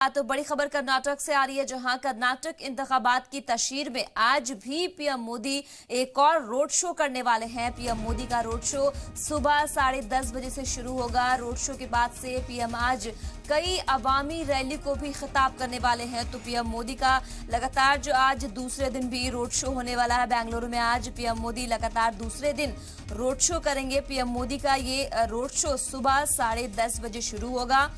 तो बड़ी खबर कर्नाटक से आ रही है, जहां कर्नाटक इंतखाबात की तशहीर में आज भी पीएम मोदी एक और रोड शो करने वाले हैं। पीएम मोदी का रोड शो सुबह 10:30 बजे से शुरू होगा। रोड शो के बाद से पीएम आज कई अवामी रैली को भी खिताब करने वाले हैं। तो पीएम मोदी का लगातार जो आज दूसरे दिन भी रोड शो होने वाला है। बेंगलुरु में आज पीएम मोदी लगातार दूसरे दिन रोड शो करेंगे। पीएम मोदी का ये रोड शो सुबह 10:30 बजे शुरू होगा।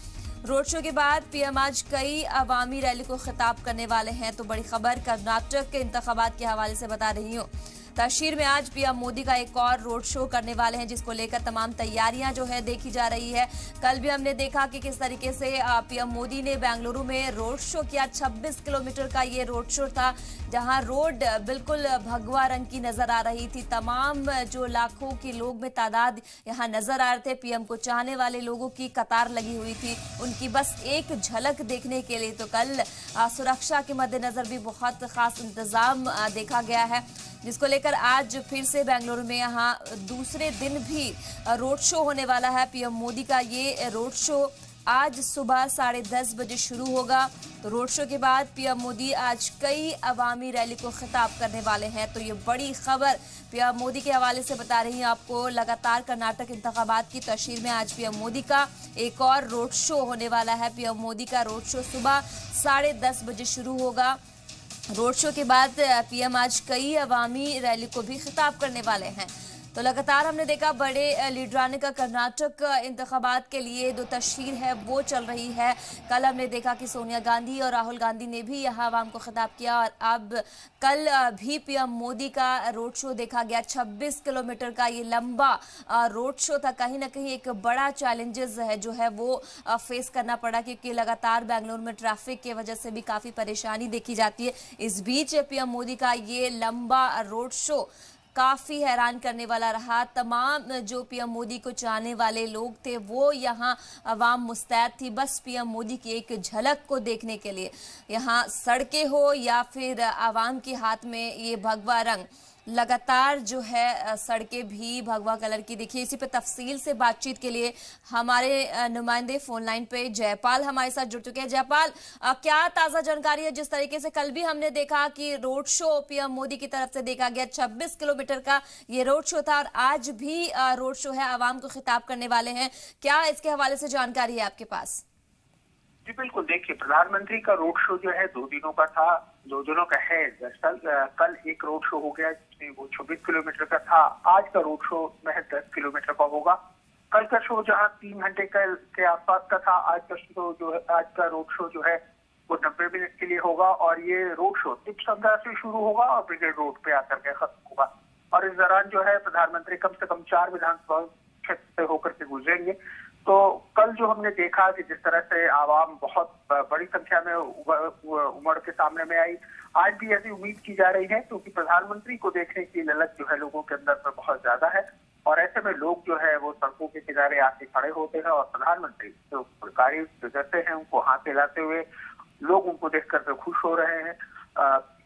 रोड शो के बाद पीएम आज कई अवामी रैली को खिताब करने वाले हैं। तो बड़ी खबर कर्नाटक के इंतखाबात के हवाले से बता रही हूँ। तशहीर में आज पीएम मोदी का एक और रोड शो करने वाले हैं, जिसको लेकर तमाम तैयारियां जो है देखी जा रही है। कल भी हमने देखा कि किस तरीके से पीएम मोदी ने बेंगलुरु में रोड शो किया। 26 किलोमीटर का ये रोड शो था, जहां रोड बिल्कुल भगवा रंग की नजर आ रही थी। तमाम जो लाखों के लोग में तादाद यहां नजर आ रहे थे, पीएम को चाहने वाले लोगों की कतार लगी हुई थी, उनकी बस एक झलक देखने के लिए। तो कल सुरक्षा के मद्देनजर भी बहुत खास इंतजाम देखा गया है, जिसको लेकर आज फिर से बेंगलुरु में यहाँ दूसरे दिन भी रोड शो होने वाला है। पीएम मोदी का ये रोड शो आज सुबह 10:30 बजे शुरू होगा। तो रोड शो के बाद पीएम मोदी आज कई अवामी रैली को खिताब करने वाले हैं। तो ये बड़ी खबर पीएम मोदी के हवाले से बता रही हूँ आपको। लगातार कर्नाटक इंतखाबात की तशहीर में आज पीएम मोदी का एक और रोड शो होने वाला है। पीएम मोदी का रोड शो सुबह 10:30 बजे शुरू होगा। रोड शो के बाद पीएम आज कई अवामी रैली को भी खिताब करने वाले हैं। तो लगातार हमने देखा बड़े लीडराने का कर्नाटक इंतखाबात के लिए जो तशहीर है वो चल रही है। कल हमने देखा कि सोनिया गांधी और राहुल गांधी ने भी यहाँ आवाम को खिताब किया, और अब कल भी पीएम मोदी का रोड शो देखा गया। 26 किलोमीटर का ये लंबा रोड शो था। कहीं ना कहीं एक बड़ा चैलेंजेस है जो है वो फेस करना पड़ा, क्योंकि लगातार बेंगलुरु में ट्रैफिक की वजह से भी काफ़ी परेशानी देखी जाती है। इस बीच पीएम मोदी का ये लंबा रोड शो काफी हैरान करने वाला रहा। तमाम जो पीएम मोदी को चाहने वाले लोग थे वो यहाँ अवाम मुस्तैद थी, बस पीएम मोदी की एक झलक को देखने के लिए। यहाँ सड़कें हो या फिर अवाम के हाथ में ये भगवा रंग, लगातार जो है सड़कें भी भगवा कलर की। देखिए, इसी पे तफसील से बातचीत के लिए हमारे नुमाइंदे फोन लाइन पे जयपाल हमारे साथ जुड़ चुके हैं। जयपाल, क्या ताज़ा जानकारी है? जिस तरीके से कल भी हमने देखा कि रोड शो पीएम मोदी की तरफ से देखा गया, 26 किलोमीटर का ये रोड शो था, और आज भी रोड शो है, आवाम को खिताब करने वाले हैं। क्या इसके हवाले से जानकारी है आपके पास? जी बिल्कुल, देखिए, प्रधानमंत्री का रोड शो जो है 2 दिनों का था, 2 दिनों का है। दरअसल कल एक रोड शो हो गया जिसमें वो 26 किलोमीटर का था। आज का रोड शो महज 10 किलोमीटर का होगा। कल का शो जहां 3 घंटे के आसपास का था, आज का शो जो है, आज का रोड शो जो है वो 90 मिनट के लिए होगा। और ये रोड शो दीपसंध्या से शुरू होगा और ब्रिगेड रोड पे आकर के खत्म होगा। और इस दौरान जो है प्रधानमंत्री कम से कम 4 विधानसभा क्षेत्र से होकर के गुजरेंगे। तो कल जो हमने देखा कि जिस तरह से आवाम बहुत बड़ी संख्या में उमड़ के सामने में आई, आज भी ऐसी उम्मीद की जा रही है, क्योंकि प्रधानमंत्री को देखने की ललक जो है लोगों के अंदर में बहुत ज्यादा है। और ऐसे में लोग जो है वो सड़कों के किनारे आके खड़े होते हैं, और प्रधानमंत्री जो सरकारी गुजरते हैं उनको हाथ हिलाते हुए लोग उनको देख कर खुश हो रहे हैं।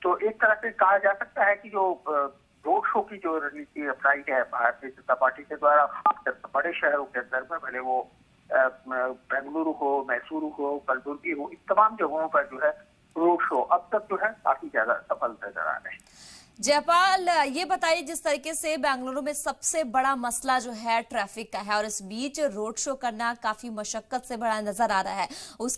तो एक तरह से कहा जा सकता है कि जो रोड शो की जो रणनीति अपनाई है भारतीय जनता पार्टी के द्वारा, खासकर बड़े शहरों के अंदर में, भले वो बेंगलुरु हो, मैसूरू हो, कलबुर्गी हो, इस तमाम जगहों पर जो है रोड शो अब तक जो है काफी ज्यादा सफल नजर आ रहे हैं। जयपाल, ये बताइए, जिस तरीके से बेंगलुरु में सबसे बड़ा मसला जो है ट्रैफिक का है, और इस बीच रोड शो करना काफी मशक्कत से बड़ा नजर आ रहा है, उस